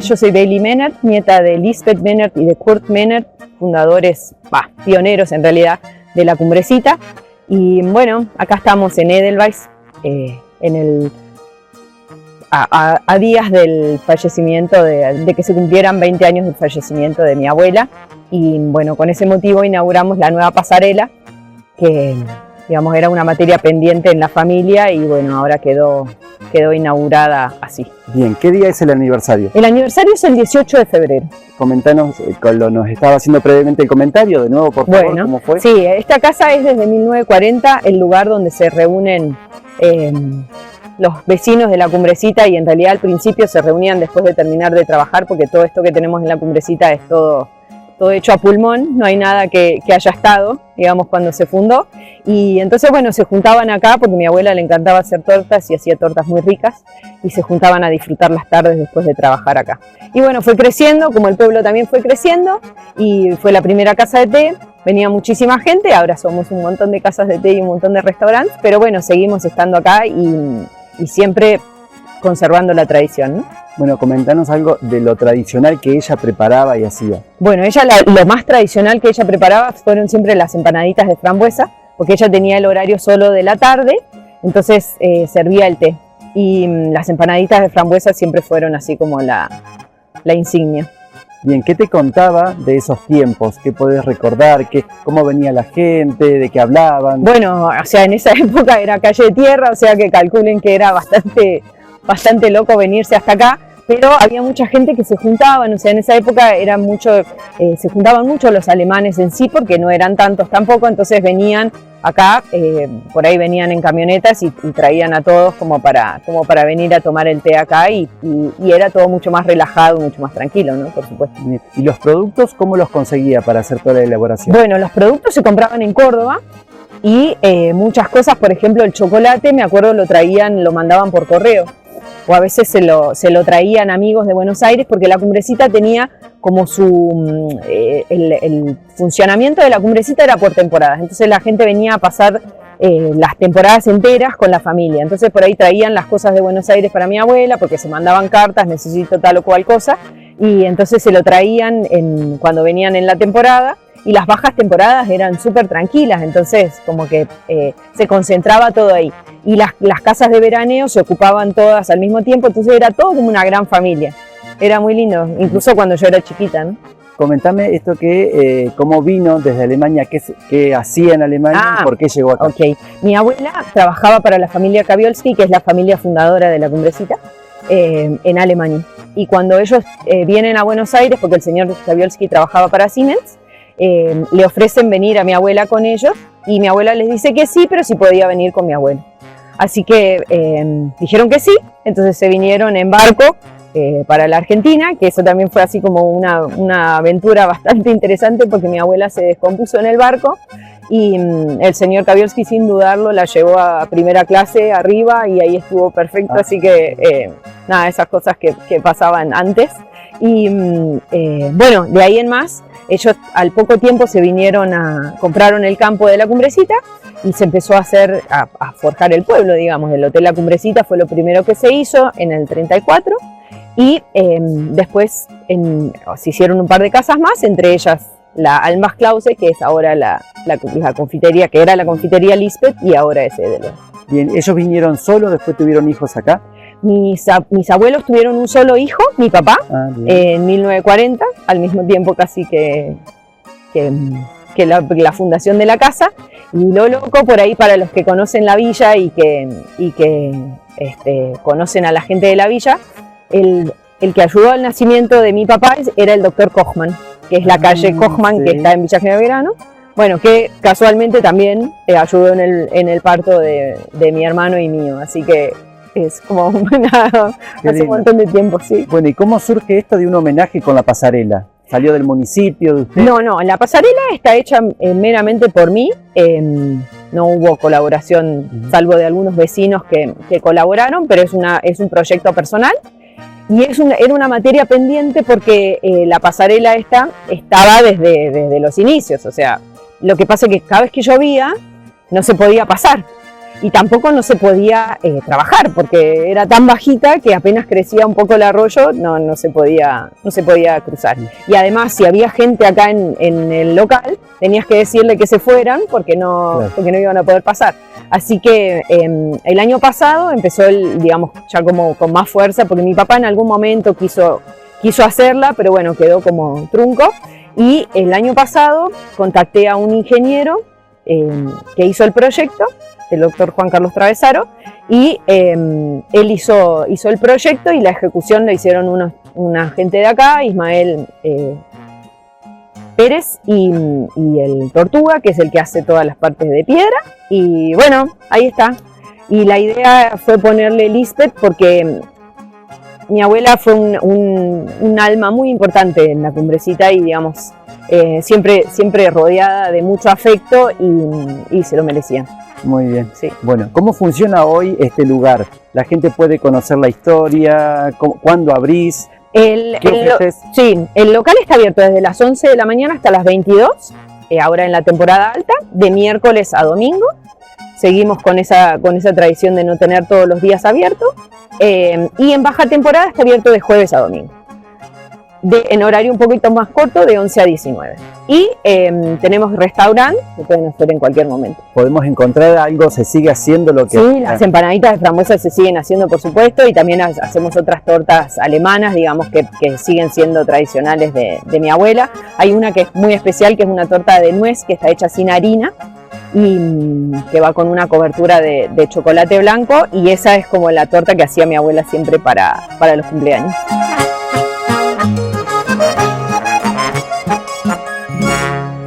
Yo soy Bailey Menert, nieta de Lisbeth Menert y de Kurt Menert, fundadores, pioneros en realidad, de la Cumbrecita. Y bueno, acá estamos en Edelweiss, a días del fallecimiento, de que se cumplieran 20 años del fallecimiento de mi abuela. Y bueno, con ese motivo inauguramos la nueva pasarela, que digamos era una materia pendiente en la familia y bueno, ahora quedó inaugurada así. Bien, ¿qué día es el aniversario? El aniversario es el 18 de febrero. Comentanos, nos estaba haciendo previamente el comentario, de nuevo, por favor, bueno, ¿cómo fue? Sí, esta casa es desde 1940 el lugar donde se reúnen los vecinos de la Cumbrecita, y en realidad al principio se reunían después de terminar de trabajar, porque todo esto que tenemos en la Cumbrecita es todo hecho a pulmón, no hay nada que haya estado, digamos, cuando se fundó. Y entonces, bueno, se juntaban acá porque a mi abuela le encantaba hacer tortas y hacía tortas muy ricas, y se juntaban a disfrutar las tardes después de trabajar acá. Y bueno, fue creciendo, como el pueblo también fue creciendo, y fue la primera casa de té, venía muchísima gente, ahora somos un montón de casas de té y un montón de restaurantes, pero bueno, seguimos estando acá y siempre conservando la tradición, ¿no? Bueno, comentanos algo de lo tradicional que ella preparaba y hacía. Bueno, lo más tradicional que ella preparaba fueron siempre las empanaditas de frambuesa, porque ella tenía el horario solo de la tarde, entonces servía el té. Y las empanaditas de frambuesa siempre fueron así como la insignia. Bien, ¿qué te contaba de esos tiempos? ¿Qué podés recordar? ¿Cómo venía la gente? ¿De qué hablaban? Bueno, o sea, en esa época era calle de tierra, o sea que calculen que era bastante loco venirse hasta acá, pero había mucha gente que se juntaban, o sea, en esa época se juntaban mucho los alemanes en sí, porque no eran tantos tampoco, entonces venían acá, por ahí venían en camionetas y traían a todos como para venir a tomar el té acá, y era todo mucho más relajado, mucho más tranquilo, ¿no? Por supuesto. ¿Y los productos cómo los conseguía para hacer toda la elaboración? Bueno, los productos se compraban en Córdoba, y muchas cosas, por ejemplo el chocolate, me acuerdo lo mandaban por correo, o a veces se lo traían amigos de Buenos Aires, porque la Cumbrecita tenía como el funcionamiento de la Cumbrecita era por temporadas, entonces la gente venía a pasar las temporadas enteras con la familia, entonces por ahí traían las cosas de Buenos Aires para mi abuela, porque se mandaban cartas, necesito tal o cual cosa, y entonces se lo traían cuando venían en la temporada. Y las bajas temporadas eran súper tranquilas, entonces como que se concentraba todo ahí. Y las casas de veraneo se ocupaban todas al mismo tiempo, entonces era todo como una gran familia. Era muy lindo, incluso cuando yo era chiquita, ¿no? Comentame esto cómo vino desde Alemania, qué hacía en Alemania, por qué llegó acá. Ok, mi abuela trabajaba para la familia Kaviolski, que es la familia fundadora de la Cumbrecita, en Alemania. Y cuando ellos vienen a Buenos Aires, porque el señor Kaviolski trabajaba para Siemens, le ofrecen venir a mi abuela con ellos, y mi abuela les dice que sí, pero sí podía venir con mi abuelo. Así que dijeron que sí, entonces se vinieron en barco para la Argentina, que eso también fue así como una aventura bastante interesante, porque mi abuela se descompuso en el barco y el señor Kaviolski, sin dudarlo, la llevó a primera clase arriba y ahí estuvo perfecto, así que nada, esas cosas que pasaban antes. Y bueno, de ahí en más, ellos al poco tiempo se vinieron compraron el campo de la Cumbrecita y se empezó a forjar el pueblo, digamos. El Hotel La Cumbrecita fue lo primero que se hizo en el 34 y después se hicieron un par de casas más, entre ellas la Almas Klause, que es ahora la confitería, que era la confitería Lisbeth y ahora es Edelweiss. Bien, ¿ellos vinieron solos, después tuvieron hijos acá? Mis abuelos tuvieron un solo hijo, mi papá, en 1940, al mismo tiempo casi que que la fundación de la casa. Y lo loco por ahí, para los que conocen la villa y que conocen a la gente de la villa, el que ayudó al nacimiento de mi papá era el doctor Kochman, que es la calle Kochman, sí, que está en Villa General Belgrano. Bueno, que casualmente también ayudó en el parto de mi hermano y mío, así que es como hace un montón de tiempo, sí. Bueno, ¿y cómo surge esto de un homenaje con la pasarela? ¿Salió del municipio de usted? No, la pasarela está hecha meramente por mí, no hubo colaboración, salvo de algunos vecinos que colaboraron, pero es un proyecto personal. Y era una materia pendiente porque la pasarela estaba desde los inicios, o sea, lo que pasa es que cada vez que llovía no se podía pasar y tampoco no se podía trabajar porque era tan bajita que apenas crecía un poco el arroyo no se podía cruzar. Y además, si había gente acá en el local, tenías que decirle que se fueran porque no iban a poder pasar. Así que el año pasado empezó digamos, ya como con más fuerza, porque mi papá en algún momento quiso hacerla, pero bueno, quedó como trunco. Y el año pasado contacté a un ingeniero que hizo el proyecto, el doctor Juan Carlos Travesaro, y él hizo el proyecto y la ejecución la hicieron una gente de acá, Ismael Pérez y el Tortuga, que es el que hace todas las partes de piedra. Y bueno, ahí está. Y la idea fue ponerle Lisbeth porque mi abuela fue un alma muy importante en la Cumbrecita y, digamos, siempre rodeada de mucho afecto y se lo merecía. Muy bien. Sí. Bueno, ¿cómo funciona hoy este lugar? ¿La gente puede conocer la historia? ¿Cuándo abrís? Sí, el local está abierto desde las 11 de la mañana hasta las 22, ahora en la temporada alta, de miércoles a domingo. Seguimos con esa tradición de no tener todos los días abierto. Y en baja temporada está abierto de jueves a domingo, en horario un poquito más corto, de 11 a 19. Y tenemos restaurante, que pueden hacer en cualquier momento. ¿Podemos encontrar algo? ¿Se sigue haciendo lo que...? Sí, las empanaditas de frambuesa se siguen haciendo, por supuesto, y también hacemos otras tortas alemanas, digamos, que siguen siendo tradicionales de mi abuela. Hay una que es muy especial, que es una torta de nuez, que está hecha sin harina, y que va con una cobertura de chocolate blanco, y esa es como la torta que hacía mi abuela siempre para los cumpleaños.